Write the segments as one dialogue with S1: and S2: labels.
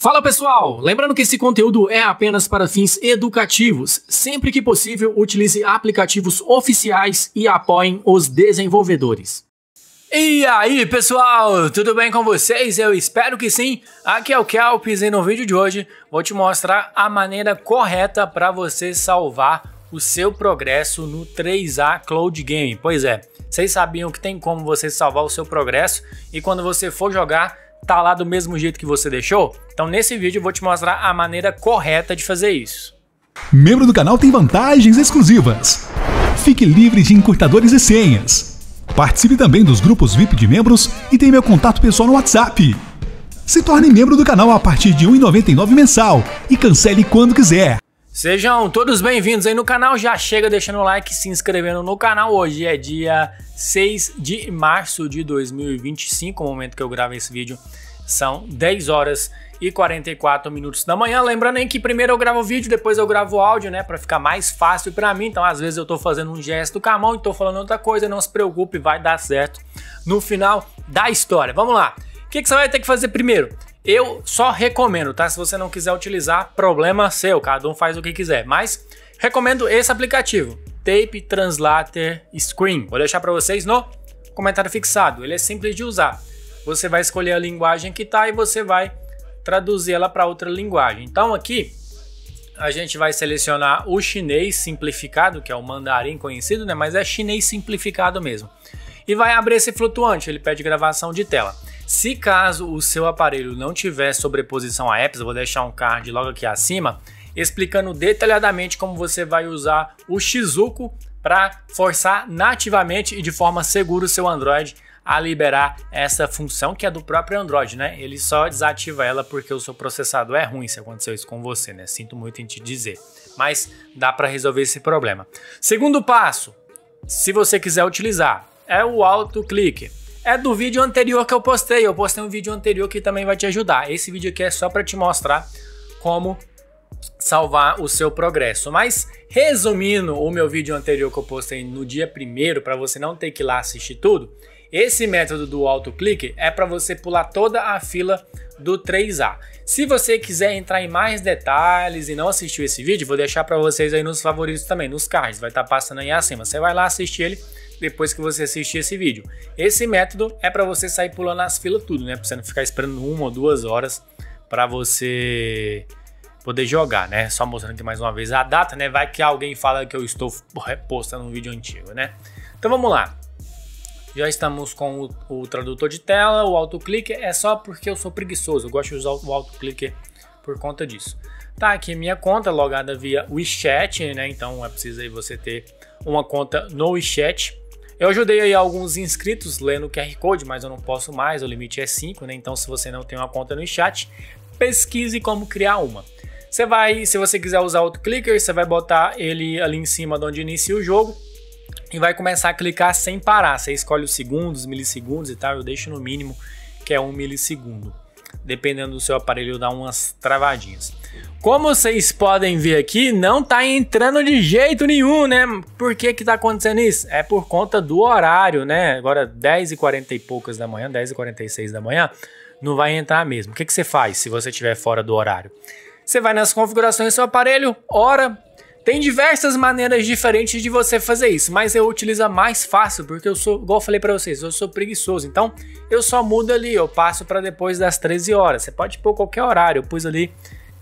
S1: Fala pessoal, lembrando que esse conteúdo é apenas para fins educativos. Sempre que possível, utilize aplicativos oficiais e apoiem os desenvolvedores. E aí pessoal, tudo bem com vocês? Eu espero que sim. Aqui é o Kelps e no vídeo de hoje vou te mostrar a maneira correta para você salvar o seu progresso no 3A Cloud Game. Pois é, vocês sabiam que tem como você salvar o seu progresso e quando você for jogar tá lá do mesmo jeito que você deixou? Então nesse vídeo eu vou te mostrar a maneira correta de fazer isso.
S2: Membro do canal tem vantagens exclusivas. Fique livre de encurtadores e senhas. Participe também dos grupos VIP de membros e tem meu contato pessoal no WhatsApp. Se torne membro do canal a partir de R$ 1,99 mensal e cancele quando quiser.
S1: Sejam todos bem-vindos aí no canal, já chega deixando o like e se inscrevendo no canal. Hoje é dia 6 de março de 2025, o momento que eu gravo esse vídeo são 10 horas e 44 minutos da manhã. Lembrando aí que primeiro eu gravo o vídeo, depois eu gravo o áudio, né, para ficar mais fácil para mim. Então às vezes eu tô fazendo um gesto com a mão e tô falando outra coisa, não se preocupe, vai dar certo no final da história. Vamos lá, o que você vai ter que fazer primeiro? Eu só recomendo, tá? Se você não quiser utilizar, problema seu, cada um faz o que quiser. Mas recomendo esse aplicativo, Tape Translator Screen. Vou deixar para vocês no comentário fixado. Ele é simples de usar. Você vai escolher a linguagem que tá e você vai traduzir ela para outra linguagem. Então aqui a gente vai selecionar o chinês simplificado, que é o mandarim conhecido, né? Mas é chinês simplificado mesmo. E vai abrir esse flutuante, ele pede gravação de tela. Se caso o seu aparelho não tiver sobreposição a apps, eu vou deixar um card logo aqui acima, explicando detalhadamente como você vai usar o Shizuku para forçar nativamente e de forma segura o seu Android a liberar essa função que é do próprio Android, né? Ele só desativa ela porque o seu processador é ruim, se aconteceu isso com você, né? Sinto muito em te dizer, mas dá para resolver esse problema. Segundo passo, se você quiser utilizar, é o autoclique. É do vídeo anterior que eu postei um vídeo anterior que também vai te ajudar. Esse vídeo aqui é só para te mostrar como salvar o seu progresso. Mas resumindo o meu vídeo anterior que eu postei no dia 1º, para você não ter que ir lá assistir tudo, esse método do autoclique é para você pular toda a fila do 3A. Se você quiser entrar em mais detalhes e não assistiu esse vídeo, vou deixar para vocês aí nos favoritos também, nos cards, vai estar passando aí acima. Você vai lá assistir ele depois que você assistir esse vídeo. Esse método é para você sair pulando as filas tudo, né? Para você não ficar esperando 1 ou 2 horas para você poder jogar, né? Só mostrando aqui mais uma vez a data, né? Vai que alguém fala que eu estou postando um vídeo antigo, né? Então vamos lá. Já estamos com o tradutor de tela, o autoclique é só porque eu sou preguiçoso, eu gosto de usar o autoclique por conta disso. Tá aqui minha conta logada via WeChat, né? Então é preciso aí você ter uma conta no WeChat. Eu ajudei aí alguns inscritos lendo o QR Code, mas eu não posso mais, o limite é 5, né? Então se você não tem uma conta no WeChat, pesquise como criar uma. Você vai, se você quiser usar o autoclicker, você vai botar ele ali em cima de onde inicia o jogo e vai começar a clicar sem parar. Você escolhe os segundos, milissegundos e tal, eu deixo no mínimo que é 1 milissegundo. Dependendo do seu aparelho, dá umas travadinhas. Como vocês podem ver aqui, não tá entrando de jeito nenhum, né? Por que que tá acontecendo isso? É por conta do horário, né? Agora 10h40 e poucas da manhã, 10h46 da manhã, não vai entrar mesmo. O que que você faz se você estiver fora do horário? Você vai nas configurações do seu aparelho, hora. Tem diversas maneiras diferentes de você fazer isso, mas eu utilizo a mais fácil porque eu sou, igual eu falei para vocês, eu sou preguiçoso. Então eu só mudo ali, eu passo para depois das 13 horas. Você pode pôr qualquer horário, eu pus ali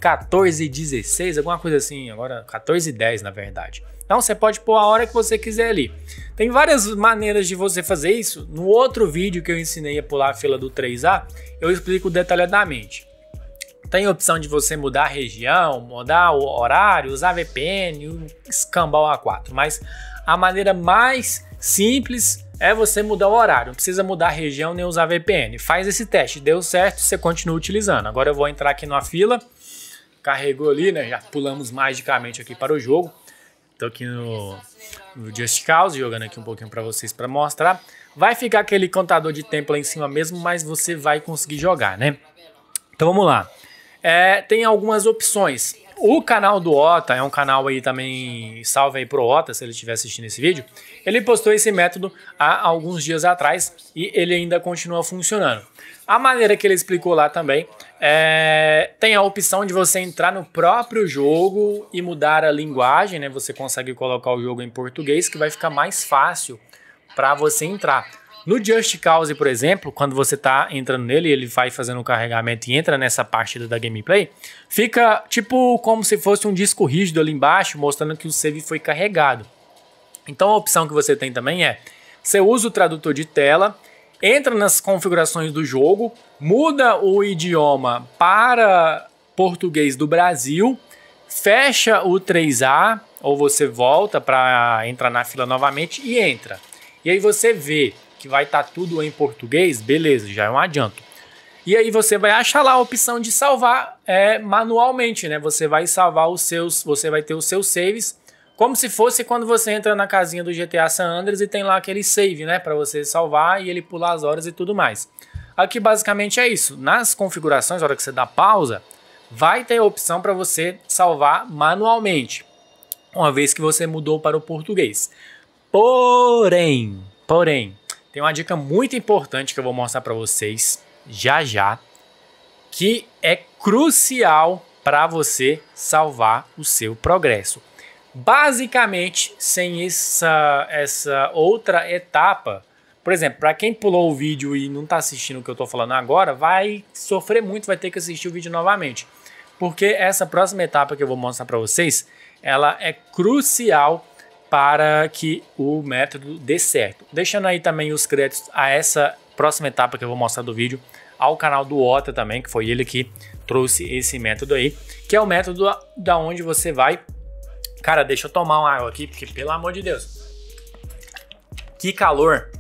S1: 14h16, alguma coisa assim, agora 14h10 na verdade. Então você pode pôr a hora que você quiser ali. Tem várias maneiras de você fazer isso. No outro vídeo que eu ensinei a pular a fila do 3A, eu explico detalhadamente. Tem a opção de você mudar a região, mudar o horário, usar VPN e escambar o A4. Mas a maneira mais simples é você mudar o horário. Não precisa mudar a região nem usar VPN. Faz esse teste, deu certo, você continua utilizando. Agora eu vou entrar aqui numa fila. Carregou ali, né? Já pulamos magicamente aqui para o jogo. Estou aqui no Just Cause, jogando aqui um pouquinho para vocês para mostrar. Vai ficar aquele contador de tempo lá em cima mesmo, mas você vai conseguir jogar, né? Então vamos lá. Tem algumas opções. O canal do Ota é um canal aí também, salve aí pro Ota, se ele estiver assistindo esse vídeo. Ele postou esse método há alguns dias atrás e ele ainda continua funcionando. A maneira que ele explicou lá também tem a opção de você entrar no próprio jogo e mudar a linguagem, né? Você consegue colocar o jogo em português, que vai ficar mais fácil para você entrar. No Just Cause, por exemplo, quando você está entrando nele, ele vai fazendo o carregamento e entra nessa parte da gameplay, fica tipo como se fosse um disco rígido ali embaixo, mostrando que o save foi carregado. Então a opção que você tem também você usa o tradutor de tela, entra nas configurações do jogo, muda o idioma para português do Brasil, fecha o 3A, ou você volta para entrar na fila novamente e entra. E aí você vê que vai estar tudo em português, beleza, já é um adianto. E aí você vai achar lá a opção de salvar manualmente, né? Você vai salvar você vai ter os seus saves, como se fosse quando você entra na casinha do GTA San Andreas e tem lá aquele save, né? Para você salvar e ele pular as horas e tudo mais. Aqui basicamente é isso. Nas configurações, na hora que você dá pausa, vai ter a opção para você salvar manualmente, uma vez que você mudou para o português. Porém, tem uma dica muito importante que eu vou mostrar para vocês já, que é crucial para você salvar o seu progresso. Basicamente, sem essa outra etapa, por exemplo, para quem pulou o vídeo e não está assistindo o que eu estou falando agora, vai sofrer muito, vai ter que assistir o vídeo novamente. Porque essa próxima etapa que eu vou mostrar para vocês, ela é crucial para que o método dê certo. Deixando aí também os créditos a essa próxima etapa que eu vou mostrar do vídeo, ao canal do Ota também, que foi ele que trouxe esse método aí, que é o método da onde você vai... Cara, deixa eu tomar uma água aqui, porque pelo amor de Deus, que calor!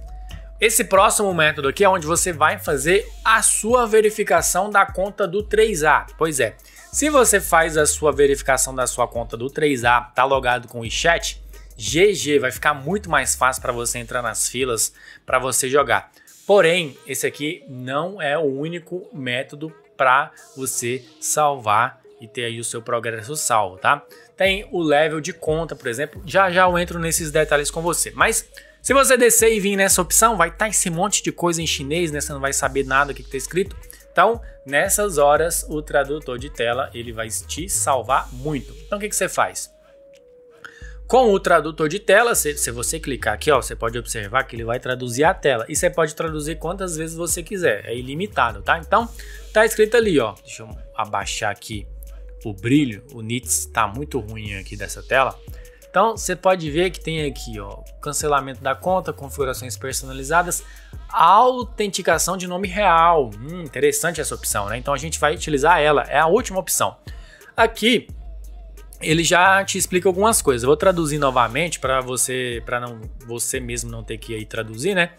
S1: Esse próximo método aqui é onde você vai fazer a sua verificação da conta do 3A. Pois é, se você faz a sua verificação da sua conta do 3A, tá logado com o WeChat, GG, vai ficar muito mais fácil para você entrar nas filas, para você jogar. Porém, esse aqui não é o único método para você salvar e ter aí o seu progresso salvo, tá? Tem o level de conta, por exemplo, já eu entro nesses detalhes com você. Mas se você descer e vir nessa opção, vai estar esse monte de coisa em chinês, né? Você não vai saber nada do que está escrito. Então, nessas horas, o tradutor de tela, ele vai te salvar muito. Então, o que você faz? Com o tradutor de tela, se você clicar aqui, ó, você pode observar que ele vai traduzir a tela. E você pode traduzir quantas vezes você quiser, é ilimitado, tá? Então, tá escrito ali, ó. Deixa eu abaixar aqui o brilho, o nits tá muito ruim aqui dessa tela. Então, você pode ver que tem aqui, ó, cancelamento da conta, configurações personalizadas, autenticação de nome real. Interessante essa opção, né? Então, a gente vai utilizar ela, é a última opção. Aqui, ele já te explica algumas coisas. Eu vou traduzir novamente para você mesmo não ter que ir traduzir, né?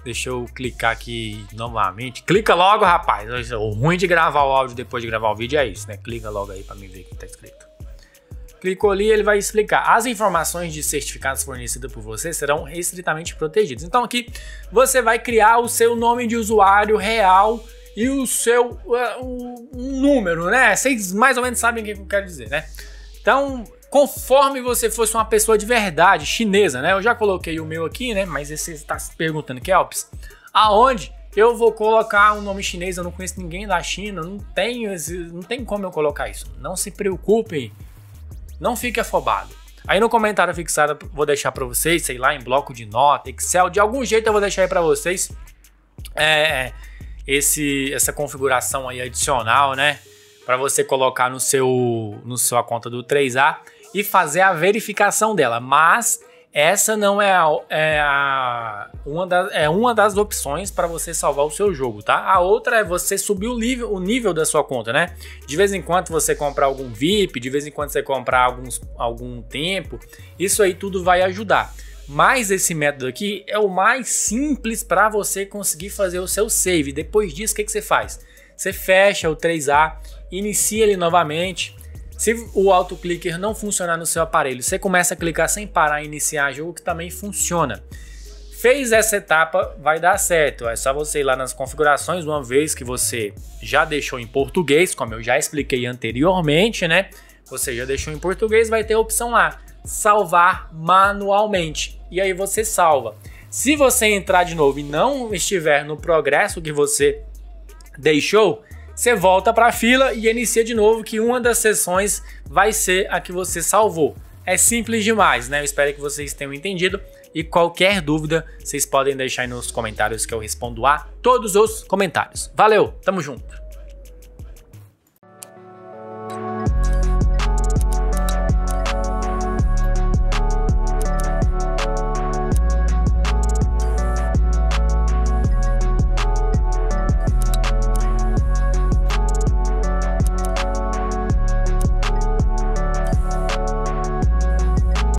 S1: Deixa eu clicar aqui novamente. Clica logo, rapaz. O ruim de gravar o áudio depois de gravar o vídeo é isso, né? Clica logo aí para mim ver o que tá escrito. Clicou ali, ele vai explicar. As informações de certificados fornecidas por você serão restritamente protegidas. Então aqui você vai criar o seu nome de usuário real e o seu número, né? Vocês mais ou menos sabem o que eu quero dizer, né? Então, conforme você fosse uma pessoa de verdade, chinesa, né? Eu já coloquei o meu aqui, né? Mas você está se perguntando, Kelps, aonde eu vou colocar um nome chinês? Eu não conheço ninguém da China, não tem como eu colocar isso. Não se preocupem, não fique afobado. Aí no comentário fixado eu vou deixar para vocês, sei lá, em bloco de nota, Excel, de algum jeito eu vou deixar aí para vocês essa configuração aí adicional, né? Para você colocar no sua conta do 3A e fazer a verificação dela. Mas essa não é uma das opções para você salvar o seu jogo, tá? A outra é você subir o nível da sua conta, né? De vez em quando você comprar algum VIP, de vez em quando você comprar algum tempo, isso aí tudo vai ajudar. Mas esse método aqui é o mais simples para você conseguir fazer o seu save. Depois disso, o que você faz? Você fecha o 3A, inicia ele novamente. Se o autoclicker não funcionar no seu aparelho, você começa a clicar sem parar em iniciar jogo, que também funciona. Fez essa etapa, vai dar certo. É só você ir lá nas configurações, uma vez que você já deixou em português, como eu já expliquei anteriormente, né? Você já deixou em português, vai ter a opção lá, salvar manualmente. E aí você salva. Se você entrar de novo e não estiver no progresso que você deixou, você volta para a fila e inicia de novo, que uma das sessões vai ser a que você salvou. É simples demais, né? Eu espero que vocês tenham entendido. E qualquer dúvida, vocês podem deixar aí nos comentários que eu respondo a todos os comentários. Valeu, tamo junto!